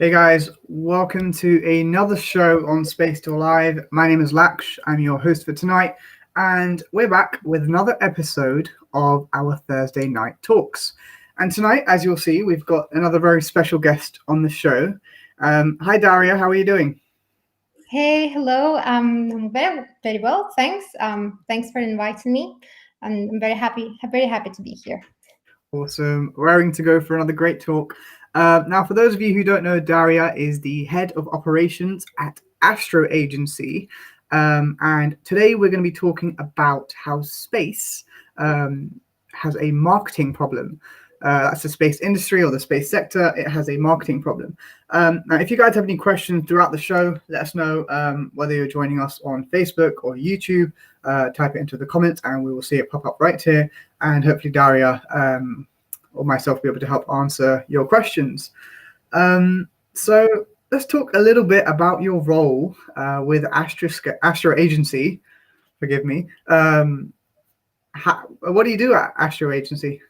Hey guys, welcome to another show on Space to Live. My name is Laksh, I'm your host for tonight, and we're back with another episode of our Thursday night talks. And tonight, as you'll see, we've got another very special guest on the show. Hi Daria, how are you doing? Hey, hello. I'm very well, thanks. Thanks for inviting me, and I'm very happy to be here. Awesome, raring to go for another great talk. Now, for those of you who don't know, Daria is the head of operations at AstroAgency. And today we're going to be talking about how space has a marketing problem. That's the space industry or the space sector. It has a marketing problem. Now, if you guys have any questions throughout the show, let us know whether you're joining us on Facebook or YouTube. Type it into the comments and we will see it pop up right here. And hopefully Daria or myself will be able to help answer your questions. So let's talk a little bit about your role with AstroAgency. Forgive me. What do you do at AstroAgency?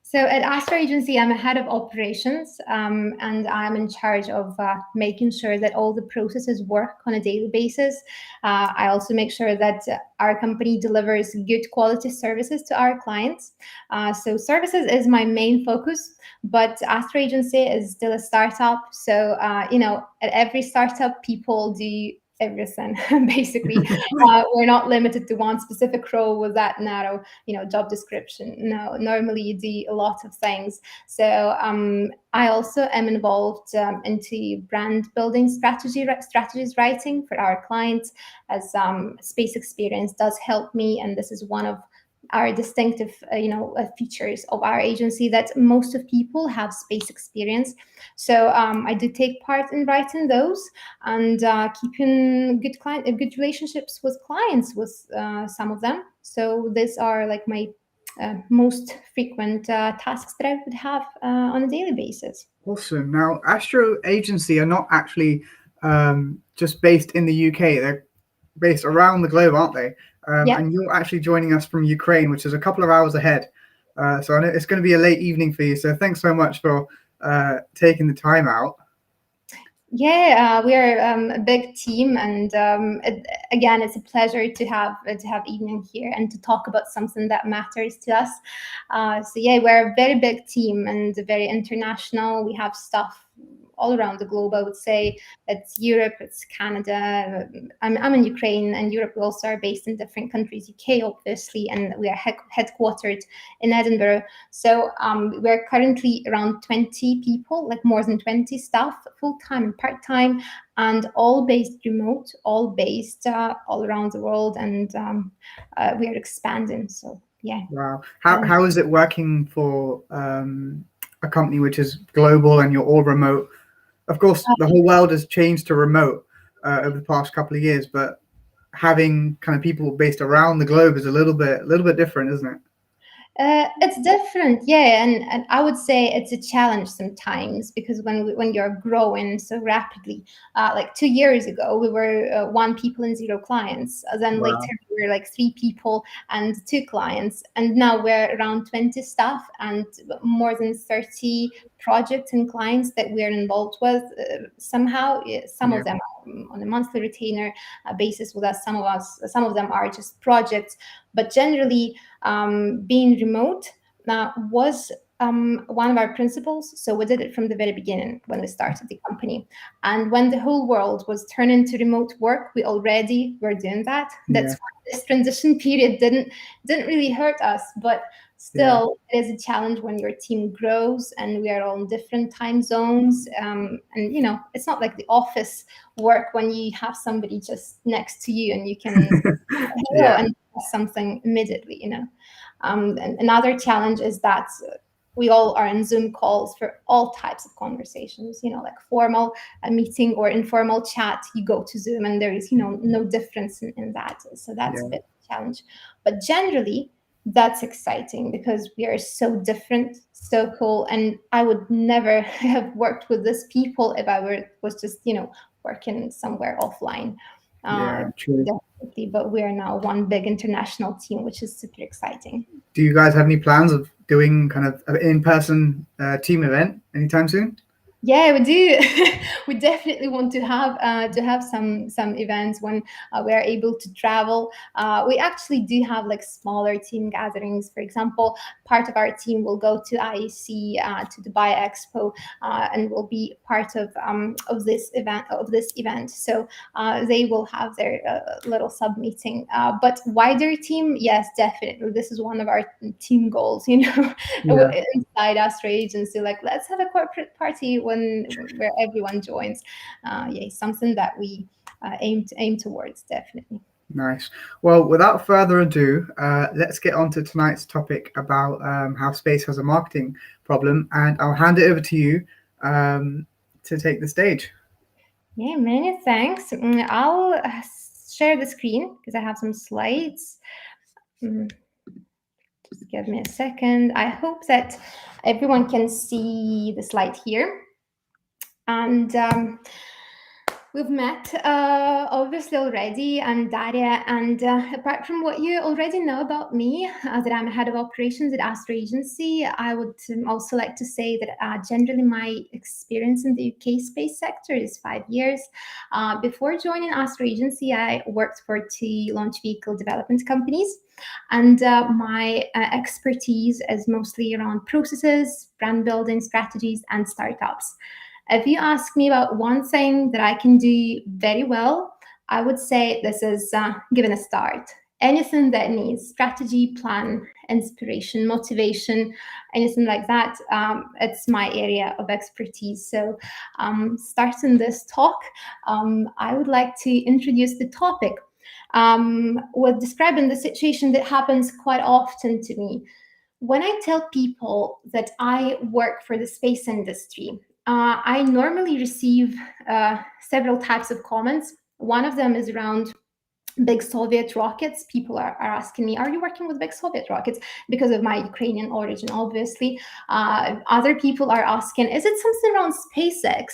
So at AstroAgency, I'm a head of operations, and I'm in charge of making sure that all the processes work on a daily basis. I also make sure that our company delivers good quality services to our clients. So services is my main focus, but AstroAgency is still a startup. So, at every startup, people do everything basically. We're not limited to one specific role with that narrow job description. No, normally you do a lot of things. So I also am involved into brand building strategies writing for our clients, as space experience does help me, and this is one of our distinctive features of our agency, that most of people have space experience. So I do take part in writing those and keeping good relationships with clients with some of them. So these are like my most frequent tasks that I would have on a daily basis. Awesome. Now, AstroAgency are not actually just based in the UK. They're based around the globe, aren't they? Yeah. And you're actually joining us from Ukraine, which is a couple of hours ahead. So I know it's going to be a late evening for you. So thanks so much for taking the time out. Yeah, we are a big team, and again, it's a pleasure to have evening here and to talk about something that matters to us. So yeah, we're a very big team and very international. We have stuff all around the globe. I would say it's Europe, it's Canada. I'm in Ukraine, and Europe. We also are based in different countries. UK, obviously, and we are headquartered in Edinburgh. So we're currently around 20 people, like more than 20 staff, full time and part time, and all based remote, all based all around the world, and we are expanding. So yeah. Wow. How is it working for a company which is global and you're all remote? Of course, the whole world has changed to remote over the past couple of years, but having kind of people based around the globe is a little bit different, isn't it? It's different, yeah, and I would say it's a challenge sometimes, because when you're growing so rapidly, like 2 years ago, we were one people and zero clients. Then Wow. later we were like three people and two clients, and now we're around 20 staff and more than 30 projects and clients that we're involved with. Somehow, some of them are on a monthly retainer basis with us. Some of them are just projects, but generally, being remote was one of our principles. So we did it from the very beginning when we started the company. And when the whole world was turning to remote work, we already were doing that. That's why this transition period didn't really hurt us, but still it is a challenge when your team grows and we are all in different time zones. And it's not like the office work when you have somebody just next to you and you can hello and something immediately. And another challenge is that we all are in Zoom calls for all types of conversations, like formal meeting or informal chat. You go to Zoom and there is, no difference in that. So that's a bit of a challenge. But generally, that's exciting because we are so different, so cool. And I would never have worked with these people if I was just, working somewhere offline. True. Definitely, but we are now one big international team, which is super exciting. Do you guys have any plans of doing kind of an in-person team event anytime soon? Yeah, we do. We definitely want to have some events when we are able to travel. We actually do have like smaller team gatherings. For example, part of our team will go to IEC, to Dubai Expo, and will be part of this event. So they will have their little sub meeting. But wider team, yes, definitely. This is one of our team goals. You know, Yeah. inside Astro Agency, like let's have a corporate party where everyone joins. Yeah, something that we aim towards, definitely. Nice. Well, without further ado, let's get on to tonight's topic about how space has a marketing problem, and I'll hand it over to you to take the stage. Yeah, many thanks. I'll share the screen because I have some slides. Mm, Just give me a second. I hope that everyone can see the slide here. And we've met obviously already, and Daria. And apart from what you already know about me, that I'm head of operations at AstroAgency, I would also like to say that generally my experience in the UK space sector is 5 years. Before joining AstroAgency, I worked for two launch vehicle development companies. And my expertise is mostly around processes, brand building strategies, and startups. If you ask me about one thing that I can do very well, I would say this is given a start. Anything that needs strategy, plan, inspiration, motivation, anything like that, it's my area of expertise. So, starting this talk, I would like to introduce the topic with describing the situation that happens quite often to me. When I tell people that I work for the space industry, I normally receive several types of comments. One of them is around big Soviet rockets. People are asking me, are you working with big Soviet rockets? Because of my Ukrainian origin, obviously. Other people are asking, is it something around SpaceX?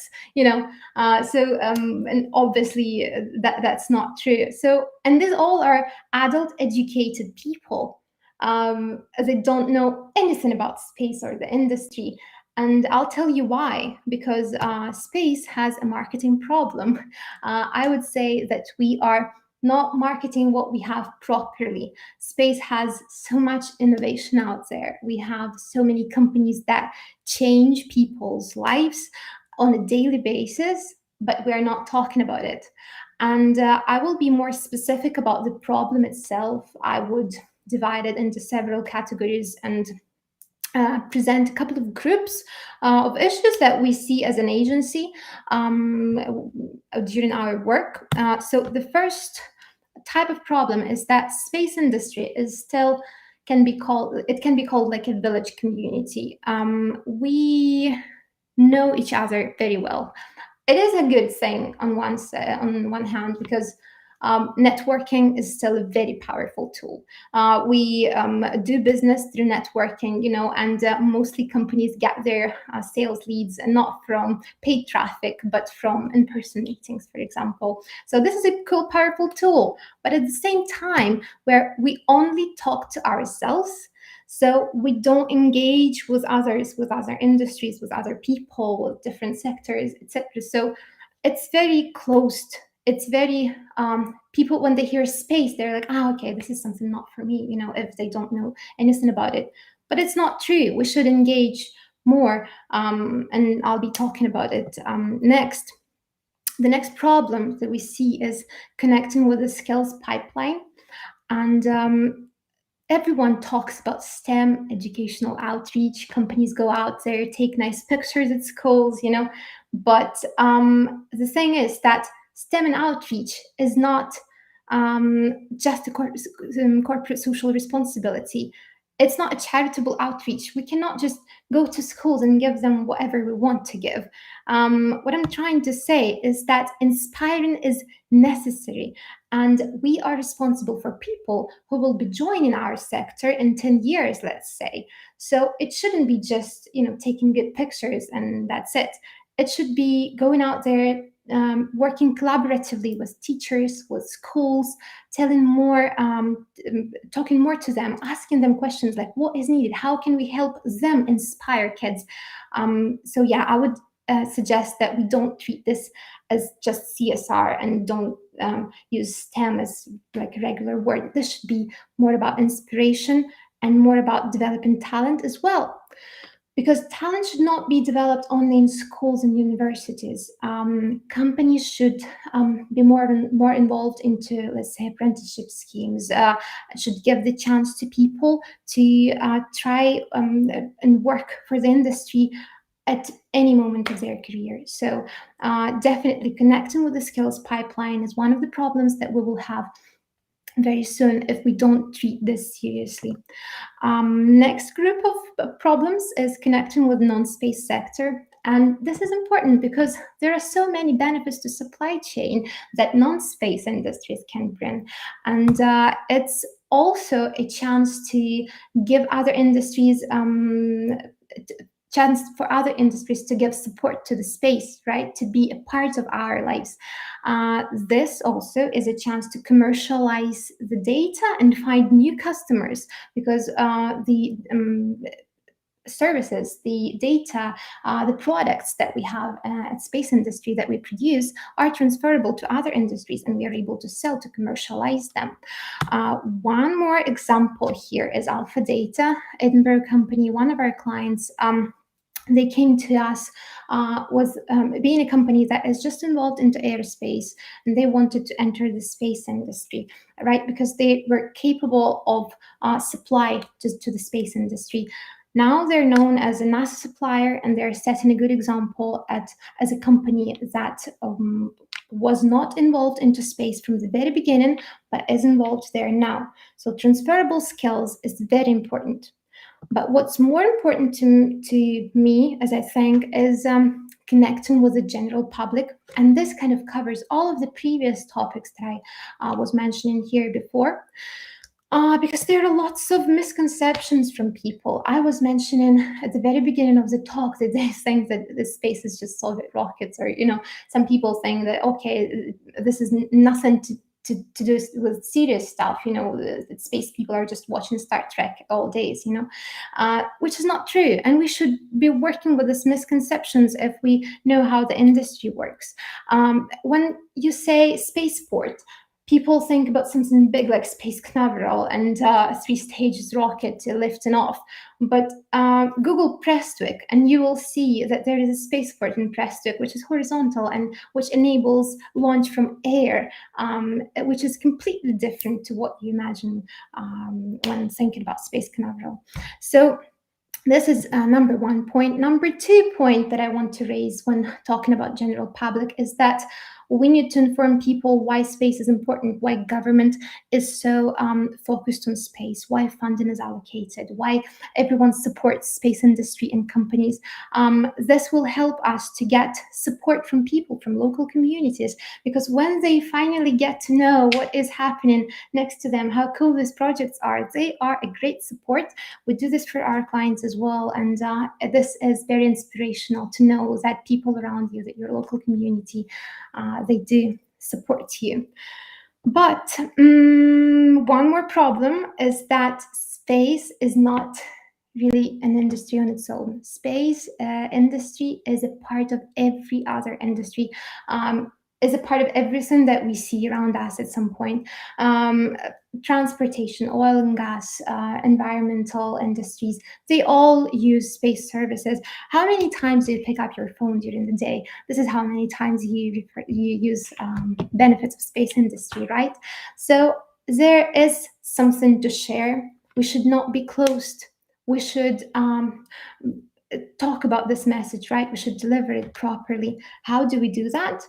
And obviously that's not true. So, and these all are adult educated people. They don't know anything about space or the industry. And I'll tell you why, because space has a marketing problem. I would say that we are not marketing what we have properly. Space has so much innovation out there. We have so many companies that change people's lives on a daily basis, but we're not talking about it. And I will be more specific about the problem itself. I would divide it into several categories and present a couple of groups of issues that we see as an agency during our work. So the first type of problem is that space industry is still can be called like a village community. We know each other very well. It is a good thing on on one hand because networking is still a very powerful tool. We do business through networking, you know, and mostly companies get their sales leads not from paid traffic, but from in-person meetings, for example. So this is a cool, powerful tool. But at the same time, where we only talk to ourselves, so we don't engage with others, with other industries, with other people, with different sectors, etc. So it's very closed. It's very people when they hear space, they're like, oh, okay, this is something not for me. You know, if they don't know anything about it, but it's not true. We should engage more, and I'll be talking about it next. The next problem that we see is connecting with the skills pipeline, and everyone talks about STEM, educational outreach. Companies go out there, take nice pictures at schools, you know. But the thing is that STEM and outreach is not just a corporate social responsibility. It's not a charitable outreach. We cannot just go to schools and give them whatever we want to give. What I'm trying to say is that inspiring is necessary, and we are responsible for people who will be joining our sector in 10 years, let's say. So it shouldn't be just, you know, taking good pictures and that's it. It should be going out there, working collaboratively with teachers, with schools, telling more, talking more to them, asking them questions like what is needed, how can we help them inspire kids. So yeah, I would suggest that we don't treat this as just CSR and don't use STEM as like a regular word. This should be more about inspiration and more about developing talent as well. Because talent should not be developed only in schools and universities. Companies should be more involved into, let's say, apprenticeship schemes. Should give the chance to people to try and work for the industry at any moment of their career. So definitely connecting with the skills pipeline is one of the problems that we will have very soon if we don't treat this seriously. Next group of problems is connecting with non-space sector. And this is important because there are so many benefits to supply chain that non-space industries can bring. And it's also a chance to give other industries chance for other industries to give support to the space, right? To be a part of our lives. This also is a chance to commercialize the data and find new customers because the services, the data, the products that we have at space industry that we produce are transferable to other industries and we are able to sell, to commercialize them. One more example here is Alpha Data, Edinburgh company, one of our clients. They came to us was being a company that is just involved into aerospace, and they wanted to enter the space industry, right? Because they were capable of supply to the space industry. Now they're known as a NASA supplier, and they're setting a good example as a company that was not involved into space from the very beginning, but is involved there now. So transferable skills is very important. But what's more important to me, as I think, is connecting with the general public. And this kind of covers all of the previous topics that I was mentioning here before. Because there are lots of misconceptions from people. I was mentioning at the very beginning of the talk that they think that the space is just Soviet rockets, or, some people think that, okay, this is nothing to do with serious stuff, the space people are just watching Star Trek all days, which is not true. And we should be working with these misconceptions if we know how the industry works. When you say spaceport, people think about something big like Space Canaveral and a 3-stage rocket lifting off. But Google Prestwick, and you will see that there is a spaceport in Prestwick, which is horizontal and which enables launch from air, which is completely different to what you imagine when thinking about Space Canaveral. So this is number one point. Number 2 point that I want to raise when talking about general public is that we need to inform people why space is important, why government is so focused on space, why funding is allocated, why everyone supports space industry and companies. This will help us to get support from people, from local communities, because when they finally get to know what is happening next to them, how cool these projects are, they are a great support. We do this for our clients as well, and this is very inspirational to know that people around you, that your local community, they do support you. But one more problem is that space is not really an industry on its own. Space industry is a part of every other industry, is a part of everything that we see around us at some point. Transportation, oil and gas, environmental industries, they all use space services. How many times do you pick up your phone during the day? This is how many times you use benefits of space industry, right? So there is something to share. We should not be closed. We should talk about this message, right? We should deliver it properly. How do we do that?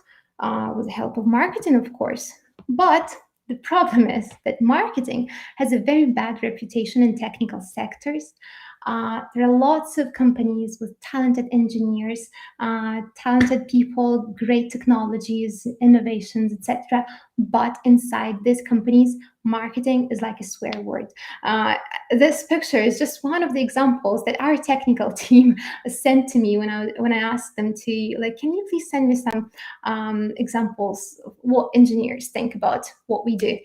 With the help of marketing, of course. But the problem is that marketing has a very bad reputation in technical sectors. There are lots of companies with talented engineers, talented people, great technologies, innovations, etc., but inside these companies, marketing is like a swear word. This picture is just one of the examples that our technical team sent to me when I asked them to, like, can you please send me some examples of what engineers think about what we do.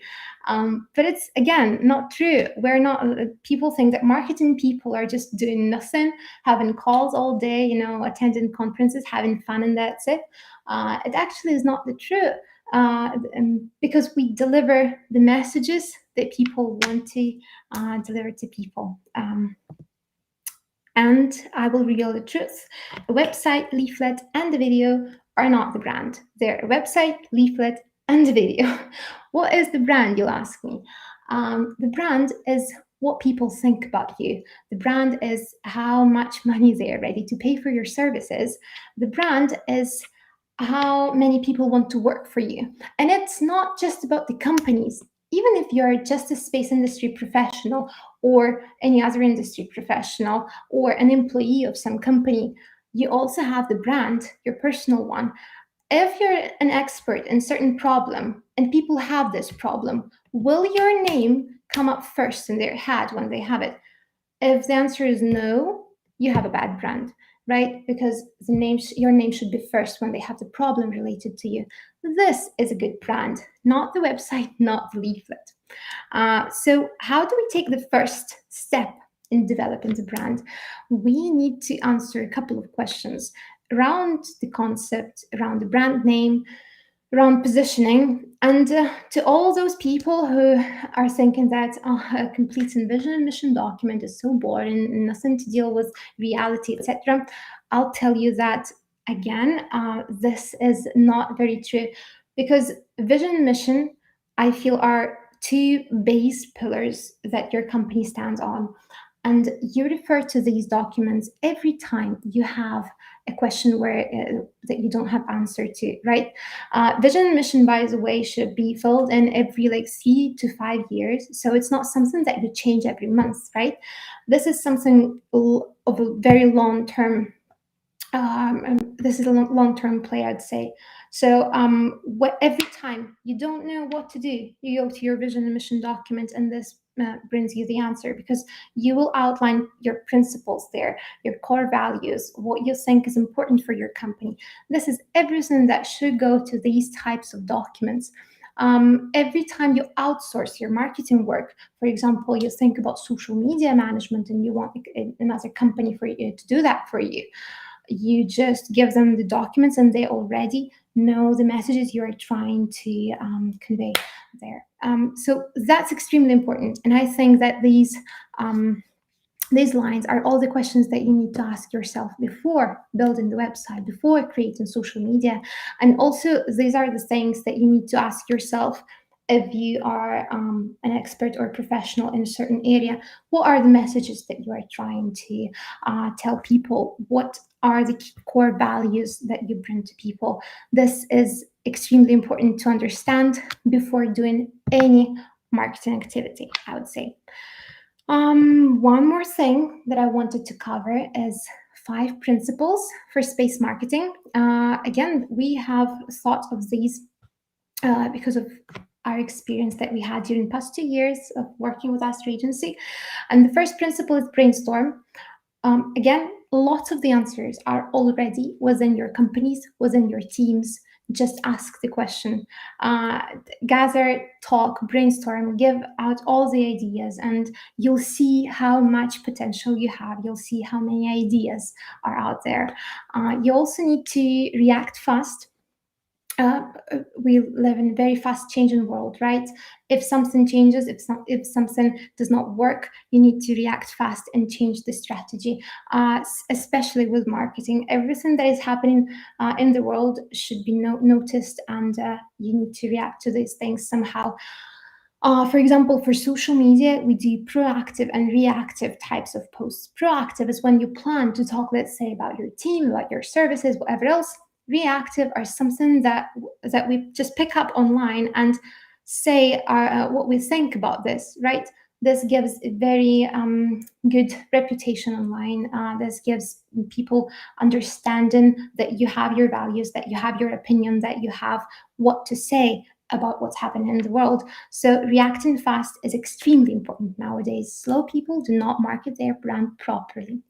But it's, again, not true. We're not, people think that marketing people are just doing nothing, having calls all day, attending conferences, having fun, and that's it. It actually is not the truth. Because we deliver the messages that people want to deliver to people. And I will reveal the truth. A website, leaflet, and a video are not the brand. They're a website, leaflet, and a video. What is the brand, you'll ask me? The brand is what people think about you. The brand is how much money they are ready to pay for your services. The brand is how many people want to work for you. And it's not just about the companies. Even if you're just a space industry professional or any other industry professional or an employee of some company, you also have the brand, your personal one. If you're an expert in certain problem and people have this problem, will your name come up first in their head when they have it? If the answer is no, you have a bad brand, right? Because your name should be first when they have the problem related to you. This is a good brand, not the website, not the leaflet. So how do we take the first step in developing the brand? We need to answer a couple of questions around the concept, around the brand name, around positioning. And to all those people who are thinking that a complete vision and mission document is so boring, nothing to deal with reality, etc., I'll tell you that again, this is not very true, because vision and mission, I feel, are two base pillars that your company stands on. And you refer to these documents every time you have a question where that you don't have answer to, right? Vision and mission, by the way, should be filled in every 3 to 5 years. So it's not something that you change every month, right? This is something of a very long term. This is a long-term play, I'd say. So every time you don't know what to do, you go to your vision and mission document, and this brings you the answer, because you will outline your principles there, your core values, what you think is important for your company. This is everything that should go to these types of documents. Every time you outsource your marketing work, for example, you think about social media management and you want another company for you to do that for you, you just give them the documents and they already know the messages you are trying to convey there. So that's extremely important. And I think that these lines are all the questions that you need to ask yourself before building the website, before creating social media. And also, these are the things that you need to ask yourself if you are an expert or professional in a certain area. What are the messages that you are trying to tell people? What are the core values that you bring to people? This is extremely important to understand before doing any marketing activity, I would say. One more thing that I wanted to cover is 5 principles for space marketing. Again, we have thought of these because of our experience that we had during the past 2 years of working with AstroAgency. And the first principle is brainstorm. Again, lots of the answers are already within your companies, within your teams. Just ask the question, gather, talk, brainstorm, give out all the ideas, and you'll see how much potential you have. You'll see how many ideas are out there. You also need to react fast. We live in a very fast changing world, right? If something changes, if something does not work, you need to react fast and change the strategy, especially with marketing. Everything that is happening in the world should be noticed, and you need to react to these things somehow. For example, for social media, we do proactive and reactive types of posts. Proactive is when you plan to talk, let's say, about your team, about your services, whatever else. Reactive are something that we just pick up online and say what we think about this, right? This gives a very good reputation online. This gives people understanding that you have your values, that you have your opinion, that you have what to say about what's happening in the world. So reacting fast is extremely important nowadays. Slow people do not market their brand properly.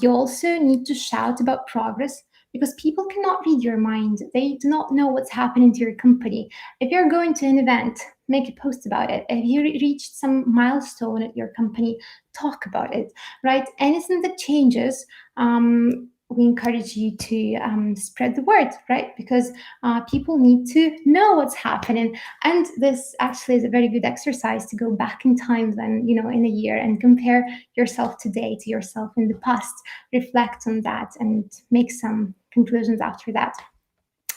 You also need to shout about progress because people cannot read your mind. They do not know what's happening to your company. If you're going to an event, make a post about it. If you reached some milestone at your company, talk about it, right? Anything that changes, we encourage you to spread the word, right? Because people need to know what's happening. And this actually is a very good exercise to go back in time then, in a year and compare yourself today to yourself in the past, reflect on that and make some conclusions after that.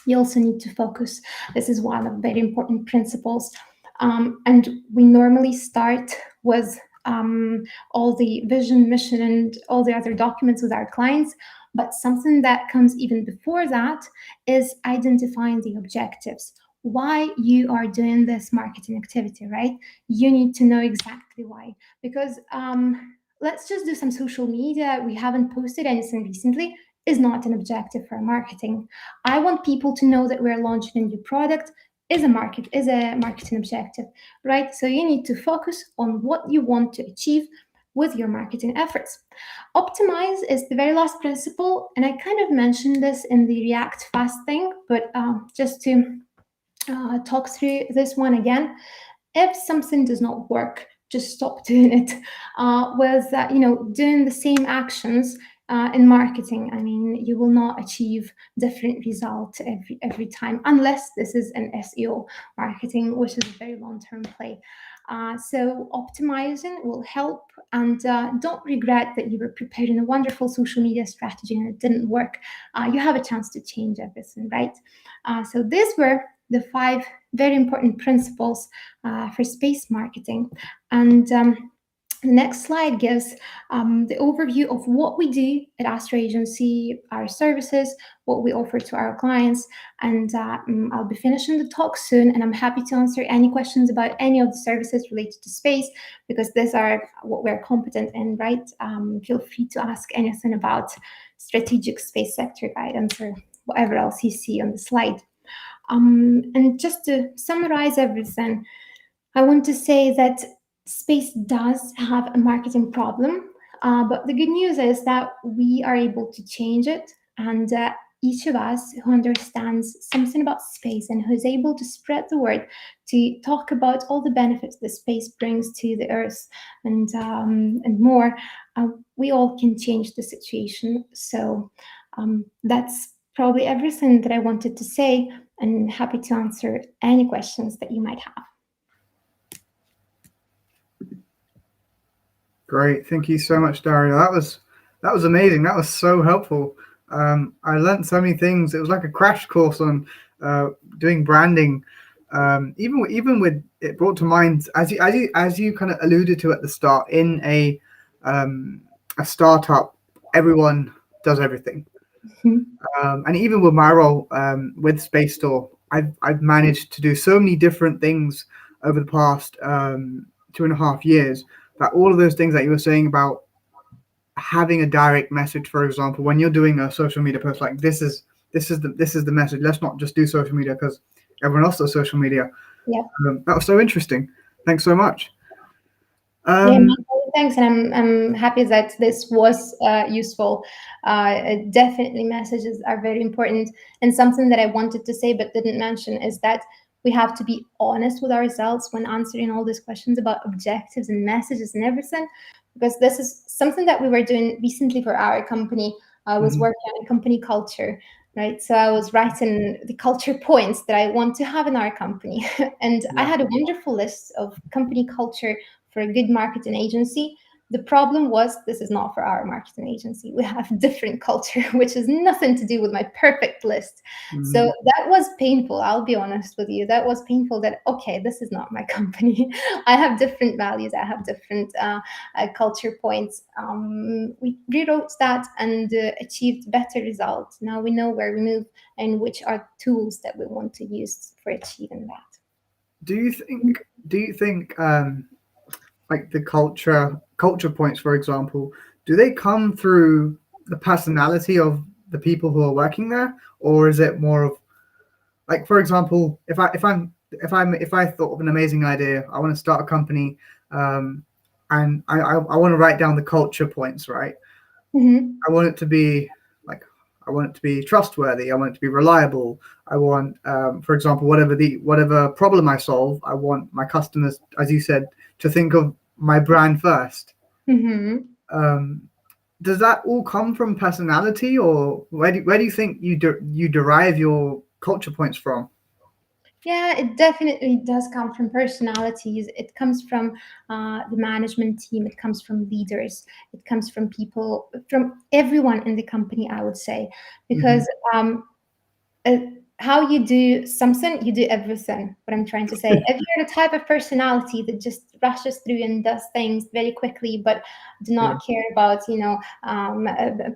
You also need to focus. This is one of very important principles. And we normally start with all the vision, mission, and all the other documents with our clients. But something that comes even before that is identifying the objectives. Why you are doing this marketing activity, right? You need to know exactly why. Because let's just do some social media. We haven't posted anything recently is not an objective for marketing. I want people to know that we're launching a new product is a marketing objective, right? So you need to focus on what you want to achieve with your marketing efforts. Optimize is the very last principle, and I kind of mentioned this in the React Fast thing, but just to talk through this one again. If something does not work, just stop doing it. With doing the same actions in marketing, I mean, you will not achieve different results every time, unless this is an SEO marketing, which is a very long-term play. So optimizing will help, and don't regret that you were preparing a wonderful social media strategy and it didn't work. You have a chance to change everything, right? So these were the 5 very important principles for space marketing. And the next slide gives the overview of what we do at AstroAgency, our services, what we offer to our clients. And I'll be finishing the talk soon, and I'm happy to answer any questions about any of the services related to space, because these are what we're competent in, right? Feel free to ask anything about strategic space sector guidance or whatever else you see on the slide. And just to summarize everything, I want to say that space does have a marketing problem, but the good news is that we are able to change it, and each of us who understands something about space and who is able to spread the word to talk about all the benefits that space brings to the Earth and more, we all can change the situation. So that's probably everything that I wanted to say, and happy to answer any questions that you might have. Great, thank you so much, Daria. That was amazing. That was so helpful. I learned so many things. It was like a crash course on doing branding. Even with it brought to mind, as you kind of alluded to at the start, in a startup, everyone does everything. And even with my role with Space Store, I've managed to do so many different things over the past 2.5 years, that all of those things that you were saying about having a direct message, for example, when you're doing a social media post, like this is the message. Let's not just do social media because everyone else does social media. Yeah. That was so interesting. Thanks so much. Thanks, and I'm happy that this was useful. Definitely, messages are very important, and something that I wanted to say but didn't mention is that we have to be honest with ourselves when answering all these questions about objectives and messages and everything, because this is something that we were doing recently for our company. I was working on a company culture, right? So I was writing the culture points that I want to have in our company, and I had a wonderful list of company culture for a good marketing agency. The problem was, this is not for our marketing agency. We have different culture, which has nothing to do with my perfect list. So that was painful. I'll be honest with you. That was painful that, okay, this is not my company. I have different values. I have different culture points. We rewrote that and achieved better results. Now we know where we move and which are tools that we want to use for achieving that. Do you think like the culture points, for example, do they come through the personality of the people who are working there, or is it more of, like, for example, if if I thought of an amazing idea, I want to start a company, um, and I want to write down the culture points, right? Mhm. I want it to be like, I want it to be trustworthy. I want it to be reliable. I want, for example, whatever problem I solve, I want my customers, as you said, to think of my brand first. Mhm. Um, does that all come from personality, or where do you think you derive your culture points from? Yeah, it definitely does come from personalities. It comes from the management team. It comes from leaders. It comes from people, from everyone in the company, I would say, Hmm. because uh, how you do something, you do everything. What I'm trying to say, if you're the type of personality that just rushes through and does things very quickly, but do Yeah. not care about,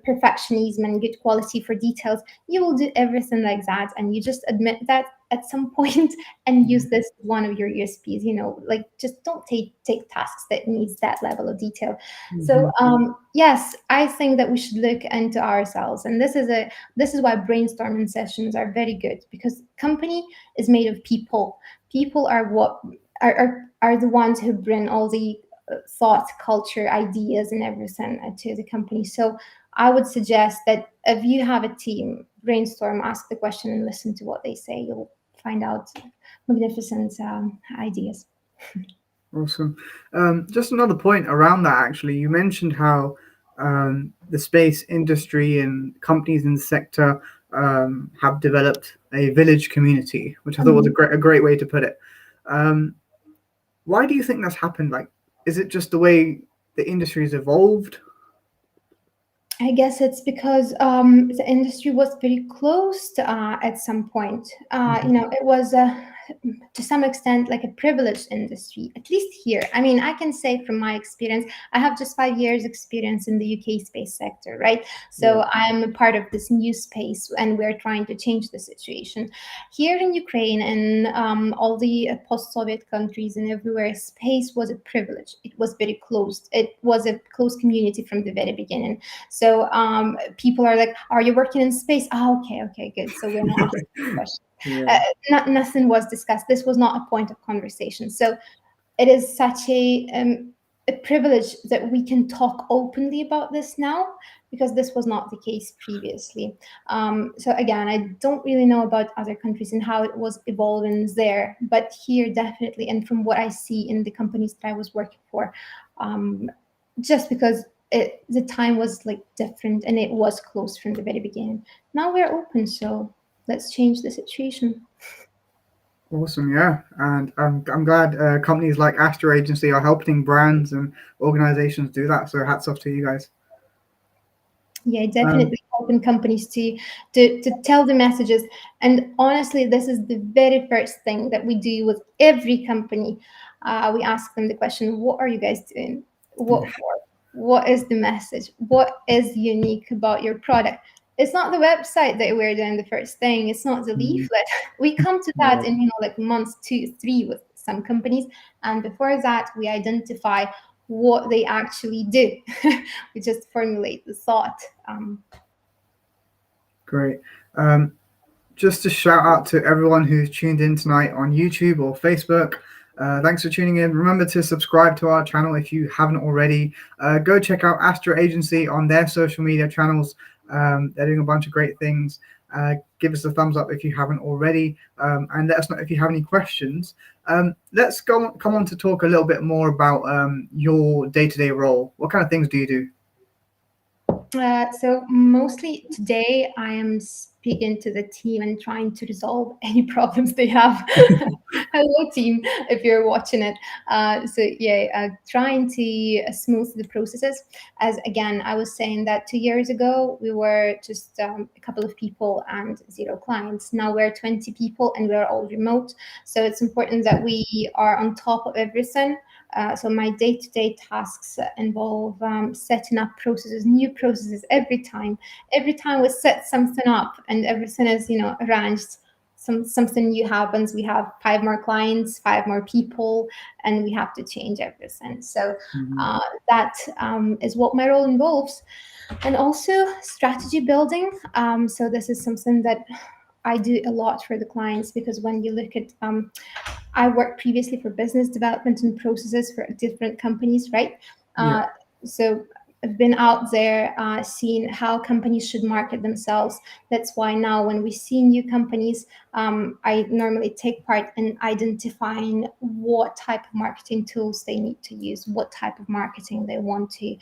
perfectionism and good quality for details, you will do everything like that, and you just admit that at some point and use this as one of your USPs. Like just don't take tasks that needs that level of detail. So Hmm. yes, I think that we should look into ourselves, and this is why brainstorming sessions are very good, because company is made of people. People are what are the ones who bring all the thought, culture, ideas, and everything to the company. So I would suggest that if you have a team, brainstorm, ask the question, and listen to what they say. You'll find out magnificent ideas. Awesome. Just another point around that, actually. You mentioned how the space industry and companies in the sector have developed a village community, which I thought was Mhm. a great way to put it. Um, why do you think that's happened? Like, is it just the way the industry has evolved? I guess it's because the industry was very closed at some point. Hmm. It was to some extent like a privileged industry, at least here. I mean, I can say from my experience, I have just 5 years experience in the UK space sector, right? Yeah. So I'm a part of this new space, and we're trying to change the situation. Here in Ukraine and all the post-Soviet countries and everywhere, space was a privilege. It was very closed. It was a closed community from the very beginning. So people are like, "Are you working in space?" Oh, okay, okay, good. So we're not asking questions. Yeah. Nothing was discussed. This was not a point of conversation. So it is such a privilege that we can talk openly about this now, because this was not the case previously. So again, I don't really know about other countries and how it was evolving there, but here definitely, and from what I see in the companies that I was working for, um, just because the time was like different and it was closed from the very beginning. Now we're open, so let's change the situation. Awesome, yeah, and I'm glad companies like Astro Agency are helping brands and organizations do that. So hats off to you guys. Yeah, Um, definitely helping companies to tell the messages. And honestly, this is the very first thing that we do with every company. We ask them the question, what are you guys doing? What for? What is the message? What is unique about your product? It's not the website that we're doing the first thing. It's not the mm, leaflet. We come to yeah, that in like months 2 3 with some companies, and before that we identify what they actually do. We just formulate the thought. great. Um, just a shout out to everyone who's tuned in tonight on YouTube or Facebook. Thanks for tuning in. Remember to subscribe to our channel if you haven't already. Go check out Astro Agency on their social media channels. They're doing a bunch of great things. Give us a thumbs up if you haven't already, and let us know if you have any questions. Let's come on to talk a little bit more about your day-to-day role. What kind of things do you do? So mostly today I am speaking to the team and trying to resolve any problems they have. Hello, team, if you're watching it. So yeah, trying to smooth the processes. As again, I was saying that 2 years ago we were just a couple of people and zero clients. Now we're 20 people and we're all remote. So it's important that we are on top of everything. So my day-to-day tasks involve setting up processes, new processes every time. Every time we set something up and everything is, arranged, something new happens. We have 5 more clients, 5 more people, and we have to change everything. So Mhm. that is what my role involves, and also strategy building. So this is something that I do a lot for the clients, because when you look at, I worked previously for business development and processes for different companies, right? Yeah. So I've been out there, seeing how companies should market themselves. That's why now when we see new companies, I normally take part in identifying what type of marketing tools they need to use, what type of marketing they want to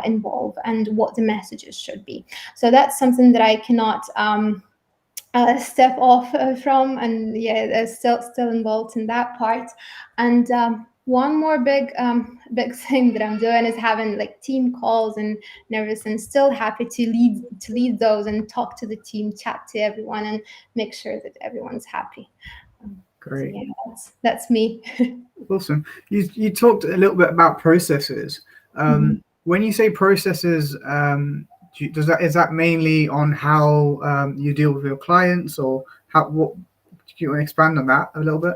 involve, and what the messages should be. So that's something that I cannot step off from, and yeah, still involved in that part. And one more big thing that I'm doing is having like team calls and nervous, and still happy to lead those and talk to the team, chat to everyone, and make sure that everyone's happy. So Great. yeah, that's me. Awesome. You talked a little bit about processes. Mhm. When you say processes, does that is that mainly on how you deal with your clients, or how what? Do you want to expand on that a little bit?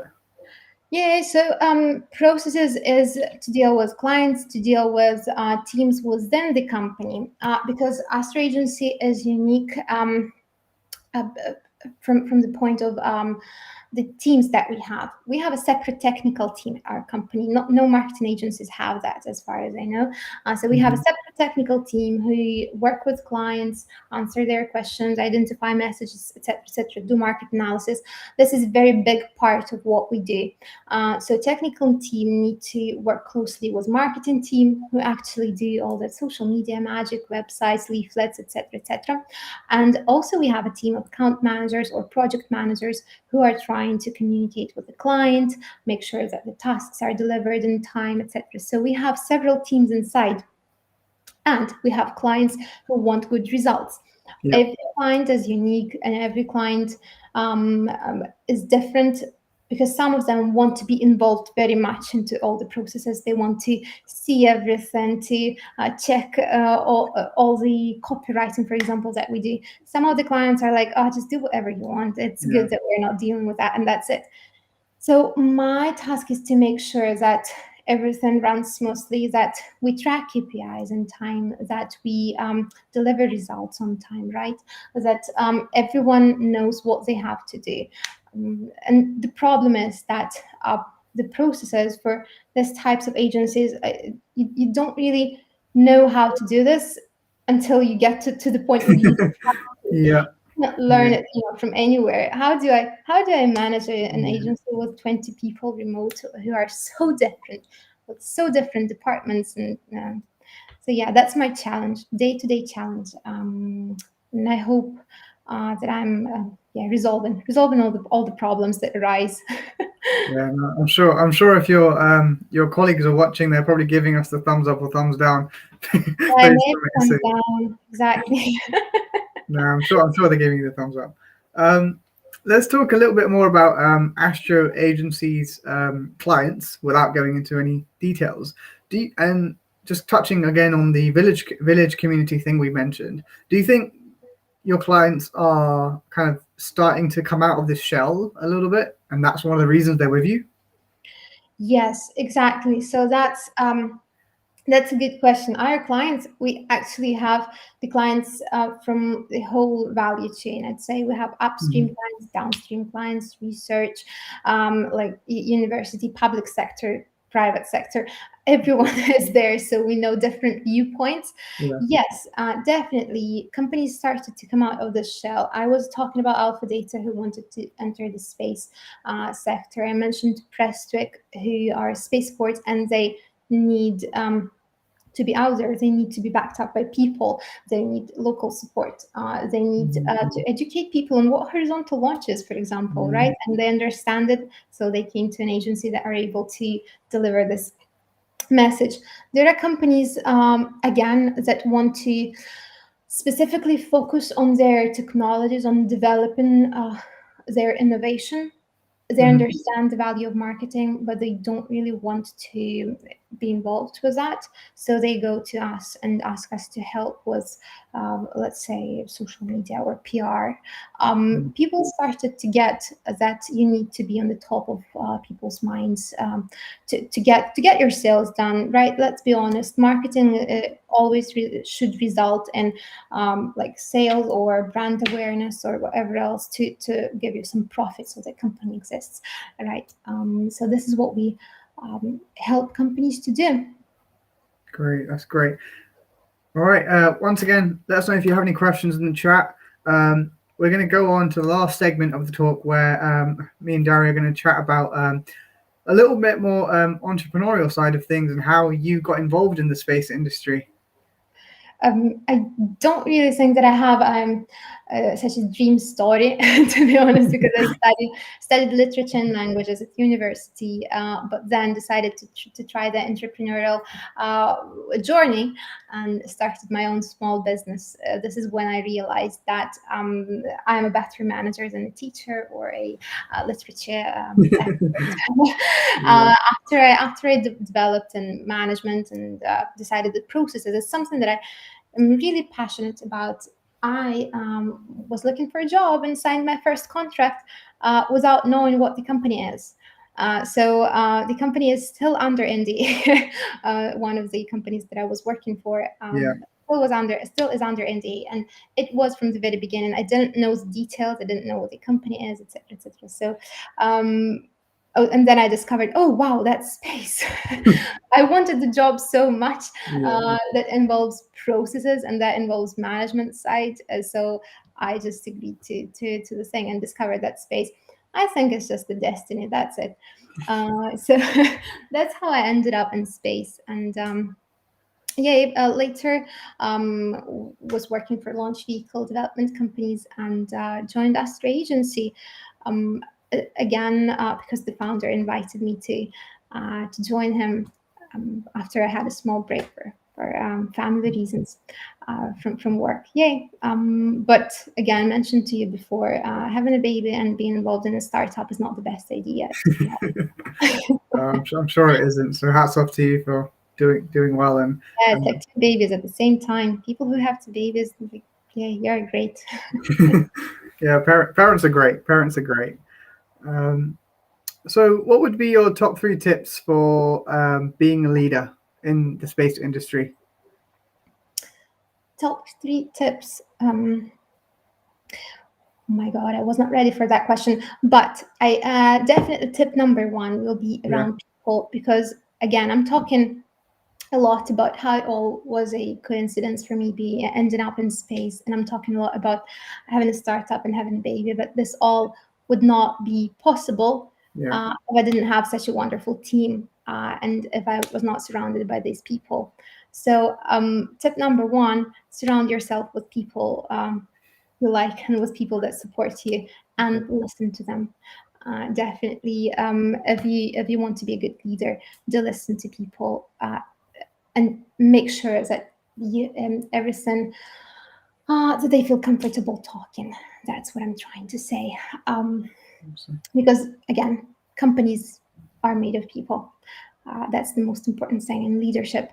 Yeah, so processes is to deal with clients, to deal with teams within the company, because Astro Agency is unique, uh, from the point of the teams that we have. We have a separate technical team at our company. No marketing agencies have that, as far as I know. So we have a Hmm. separate technical team who work with clients, answer their questions, identify messages, etc., etc., do market analysis. This is a very big part of what we do. So technical team need to work closely with marketing team, who actually do all the social media magic, websites, leaflets, etc., etc. And also we have a team of account managers or project managers who are trying to communicate with the client, make sure that the tasks are delivered in time, etc. So we have several teams inside, and we have clients who want good results. Yeah. Every client is unique, and every client is different, because some of them want to be involved very much into all the processes. They want to see everything, to check all the copywriting, for example, that we do. Some of the clients are like, oh, just do whatever you want. It's Yeah. good that we're not dealing with that, and that's it. So my task is to make sure that everything runs smoothly, that we track KPIs in time, that we deliver results on time, right? That everyone knows what they have to do. And the problem is that the processes for these types of agencies, you don't really know how to do this until you get to the point where you Yeah. not learn Yeah. it, from anywhere. How do I manage an Yeah. agency with 20 people remote who are so different, with so different departments? And so yeah, that's my challenge, day-to-day challenge. And I hope that I'm yeah, resolving all the problems that arise. Yeah, no, I'm sure. I'm sure if your colleagues are watching, they're probably giving us the thumbs up or thumbs down I based never on what you come say. down, exactly. No, I'm sure. I'm sure they're giving you the thumbs up. Um, let's talk a little bit more about Astro Agency's clients without going into any details. And just touching again on the village community thing we mentioned. Do you think your clients are kind of starting to come out of this shell a little bit, and that's one of the reasons they're with you? Yes, exactly. So that's a good question. Our clients, we actually have the clients from the whole value chain. I'd say we have upstream Mhm. clients, downstream clients, research, like university, public sector, private sector. Everyone is there, so we know different viewpoints. Yeah. Yes, definitely. Companies started to come out of the shell. I was talking about Alpha Data, who wanted to enter the space sector. I mentioned Prestwick, who are spaceports, and they need to be out there. They need to be backed up by people. They need local support. They need Mhm. to educate people on what horizontal launch is, for example, Mhm. right? And they understand it, so they came to an agency that are able to deliver this message. There are companies, again, that want to specifically focus on their technologies, on developing their innovation. They Mhm. understand the value of marketing, but they don't really want to be involved with that. So they go to us and ask us to help with, let's say, social media or PR. People started to get that you need to be on the top of people's minds to get your sales done, right? Let's be honest, marketing always should result in like sales or brand awareness or whatever else to give you some profit so the company exists, right? So this is what we help companies to do. Great, that's great. All right. Once again, let us know if you have any questions in the chat. We're going to go on to the last segment of the talk where me and Daria are going to chat about a little bit more entrepreneurial side of things and how you got involved in the space industry. I don't really think that I have such a dream story, to be honest, because I studied literature and languages at university, but then decided to try the entrepreneurial journey and started my own small business. This is when I realized that I'm a better manager than a teacher or a literature expert. After I developed in management and decided the processes is something that I'm really passionate about. I was looking for a job and signed my first contract without knowing what the company is. So the company is still under NDA. One of the companies that I was working for still is under NDA, and it was from the very beginning. I didn't know the details. I didn't know what the company is, etc., etc. So. And then I discovered, oh wow, that's space. I wanted the job so much that involves processes and that involves management side. So I just agreed to the thing and discovered that space. I think it's just the destiny. That's it. So that's how I ended up in space. And later was working for launch vehicle development companies and joined AstroAgency. Again, because the founder invited me to join him after I had a small break for family reasons from work. Yay! But again, mentioned to you before, having a baby and being involved in a startup is not the best idea. I'm sure it isn't. So hats off to you for doing well. And it's like two babies at the same time. People who have two babies, like, yeah, you're great. Yeah, parents are great. Parents are great. So, what would be your top 3 tips for being a leader in the space industry? Top 3 tips. Oh my God, I was not ready for that question. But I definitely tip number 1 will be around people, because again, I'm talking a lot about how it all was a coincidence for me ending up in space, and I'm talking a lot about having a startup and having a baby, but this all would not be possible if I didn't have such a wonderful team and if I was not surrounded by these people. So tip number 1, surround yourself with people you like and with people that support you, and listen to them. Definitely, if you want to be a good leader, do listen to people and make sure that everything that they feel comfortable talking. That's what I'm trying to say. Because again, companies are made of people. That's the most important thing in leadership.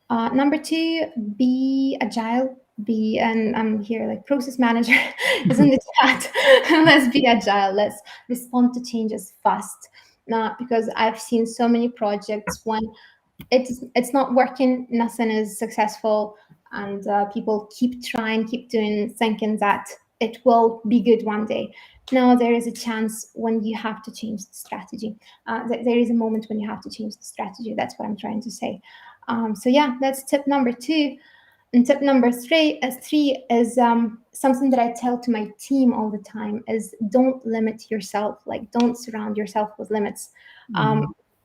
Number 2, be agile. And I'm here like process manager is in the chat. Let's be agile. Let's respond to changes fast. Because I've seen so many projects when it's not working, nothing is successful, and people keep trying, keep doing, thinking that it will be good one day. No, there is a chance when you have to change the strategy. There is a moment when you have to change the strategy. That's what I'm trying to say. So yeah, that's tip number 2. And tip number 3 is something that I tell to my team all the time is don't limit yourself. Like, don't surround yourself with limits.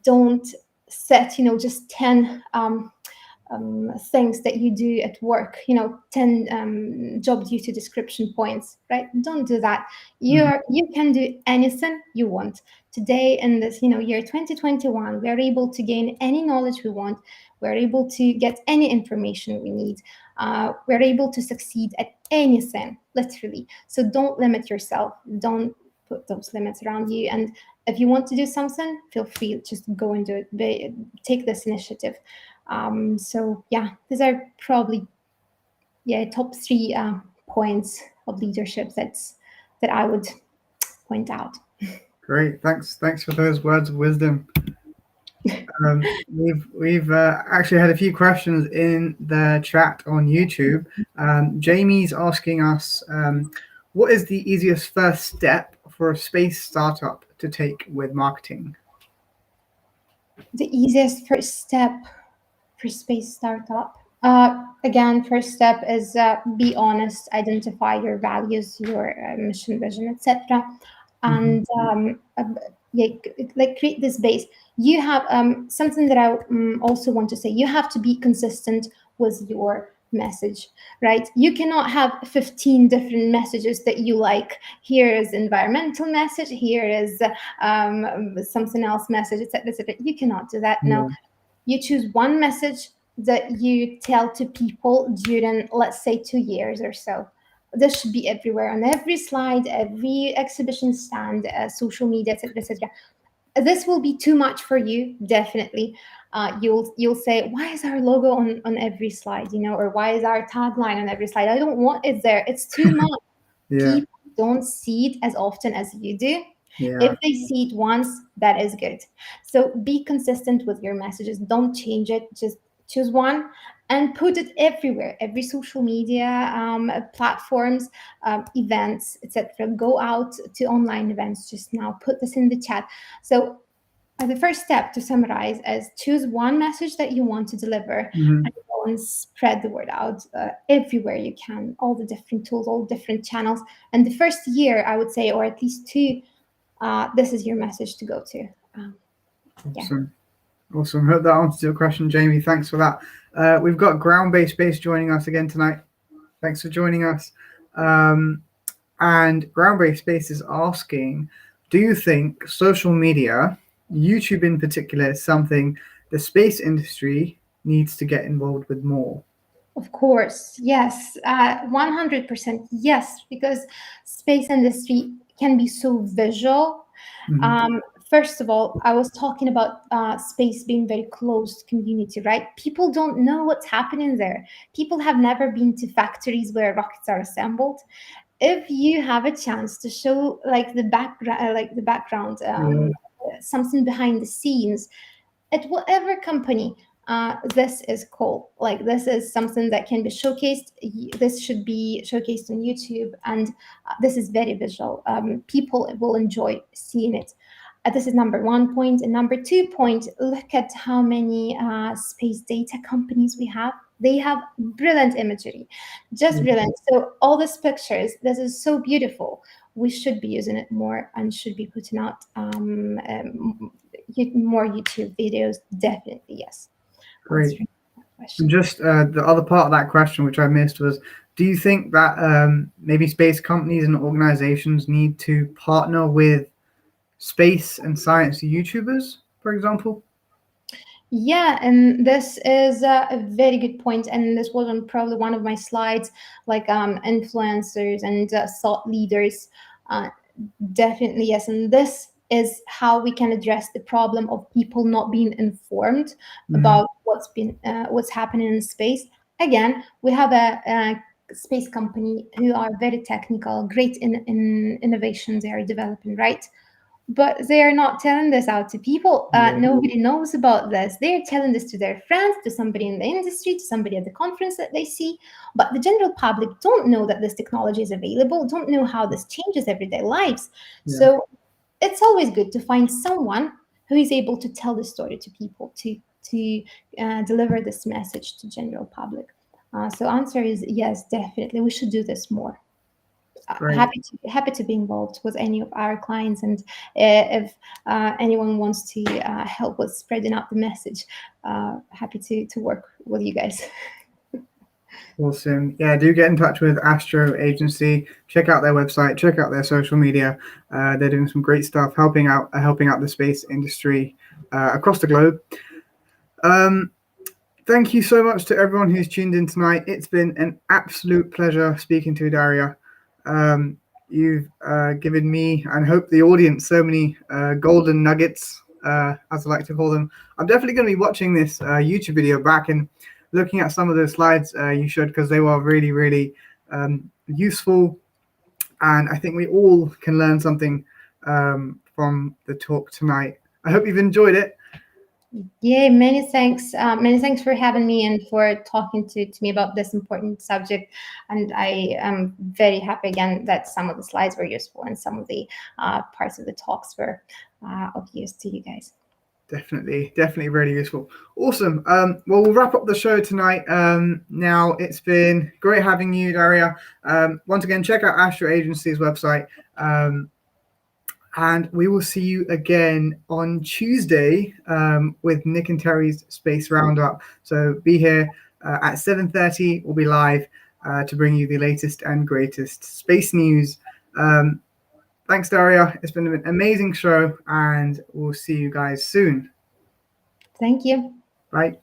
Don't set, just 10 things that you do at work, 10 job duty description points, right? Don't do that. You can do anything you want. Today in this, year 2021, we're able to gain any knowledge we want. We're able to get any information we need. We're able to succeed at anything, literally. So don't limit yourself. Don't put those limits around you. And if you want to do something, feel free, just go and do it. Take this initiative. So yeah, these are probably top 3 points of leadership that I would point out. Great, thanks for those words of wisdom. We've actually had a few questions in the chat on YouTube. Jamie's asking us, what is the easiest first step for a space startup to take with marketing? The easiest first step for space startup. Again, first step is be honest, identify your values, your mission, vision, etc., and like create this base. You have something that I also want to say. You have to be consistent with your message, right? You cannot have 15 different messages that you like. Here is environmental message. Here is something else message, etc., etc. You cannot do that. No, you choose one message that you tell to people during, let's say, 2 years or so. This should be everywhere, on every slide, every exhibition stand, social media, etc., etc. This will be too much for you, definitely. You'll say, why is our logo on every slide, or why is our tagline on every slide? I don't want it there. It's too much. People don't see it as often as you do. If they see it once, that is good. So be consistent with your messages. Don't change it. Just choose one and put it everywhere, every social media platforms, events, etc. Go out to online events just now. Put this in the chat. So the first step, to summarize, is choose one message that you want to deliver and go and spread the word out everywhere you can, all the different tools, all different channels. And the first year, I would say, or at least 2, this is your message to go to. Awesome. Hope that answers your question, Jamie. Thanks for that. We've got Ground-Based Space joining us again tonight. Thanks for joining us. And Ground-Based Space is asking, do you think social media, YouTube in particular, is something the space industry needs to get involved with more? Of course, yes, 100% yes, because space industry can be so visual. First of all, I was talking about space being very closed community, right? People don't know what's happening there. People have never been to factories where rockets are assembled. If you have a chance to show the background, something behind the scenes at whatever company, this is cool. This is something that can be showcased. This should be showcased on YouTube, and this is very visual. People will enjoy seeing it. This is number 1 point. And number 2 point, look at how many space data companies we have. They have brilliant imagery, just brilliant. So all these pictures, this is so beautiful. We should be using it more and should be putting out more YouTube videos. Definitely, yes. Great. And just the other part of that question, which I missed, was, do you think that maybe space companies and organizations need to partner with space and science YouTubers, for example? Yeah, and this is a very good point. And this was on probably one of my slides, influencers and thought leaders. Definitely, yes. And this is how we can address the problem of people not being informed about what's happening in space. Again, we have a space company who are very technical, great in innovations they are developing, right? But they are not telling this out to people. Nobody knows about this. They're telling this to their friends, to somebody in the industry, to somebody at the conference that they see. But the general public don't know that this technology is available, don't know how this changes everyday lives. So it's always good to find someone who is able to tell the story to people, to deliver this message to general public. So answer is yes, definitely. We should do this more. Happy to be involved with any of our clients, and if anyone wants to help with spreading out the message, happy to work with you guys. Awesome. Yeah, do get in touch with AstroAgency. Check out their website. Check out their social media. They're doing some great stuff, helping out the space industry across the globe. Thank you so much to everyone who's tuned in tonight. It's been an absolute pleasure speaking to Daria. You've given me and hope the audience so many golden nuggets, as I like to call them. I'm definitely going to be watching this YouTube video back and looking at some of the slides you showed, because they were really, really useful. And I think we all can learn something from the talk tonight. I hope you've enjoyed it. Yeah, many thanks. Many thanks for having me and for talking to me about this important subject. And I am very happy again that some of the slides were useful and some of the parts of the talks were of use to you guys. Definitely really useful. Awesome. Well, we'll wrap up the show tonight. Now, it's been great having you, Daria. Once again, check out AstroAgency's website. And we will see you again on Tuesday with Nick and Terry's Space Roundup. So be here at 7:30. We'll be live to bring you the latest and greatest space news. Thanks, Daria. It's been an amazing show, and we'll see you guys soon. Thank you. Bye.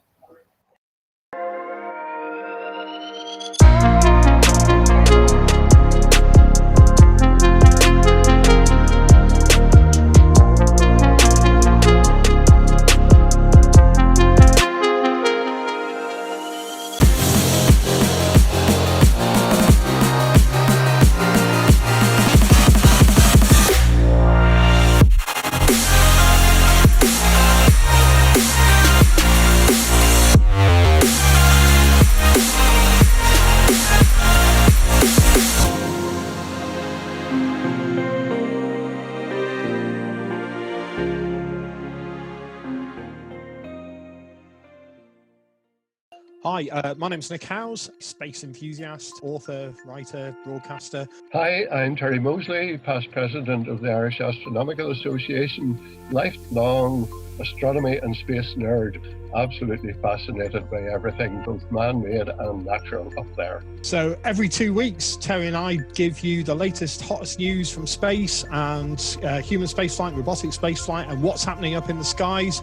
Hi, my name's Nick Howes, space enthusiast, author, writer, broadcaster. Hi, I'm Terry Mosley, past president of the Irish Astronomical Association, lifelong astronomy and space nerd, absolutely fascinated by everything, both man-made and natural up there. So every 2 weeks, Terry and I give you the latest, hottest news from space and human spaceflight, robotic spaceflight, and what's happening up in the skies.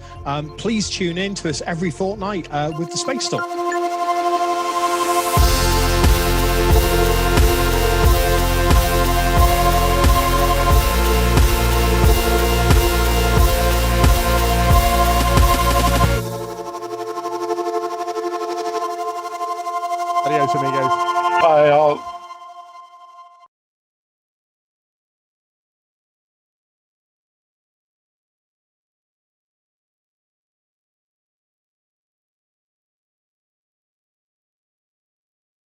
Please tune in to us every fortnight with the Space Stuff. Adios, amigos. Bye all.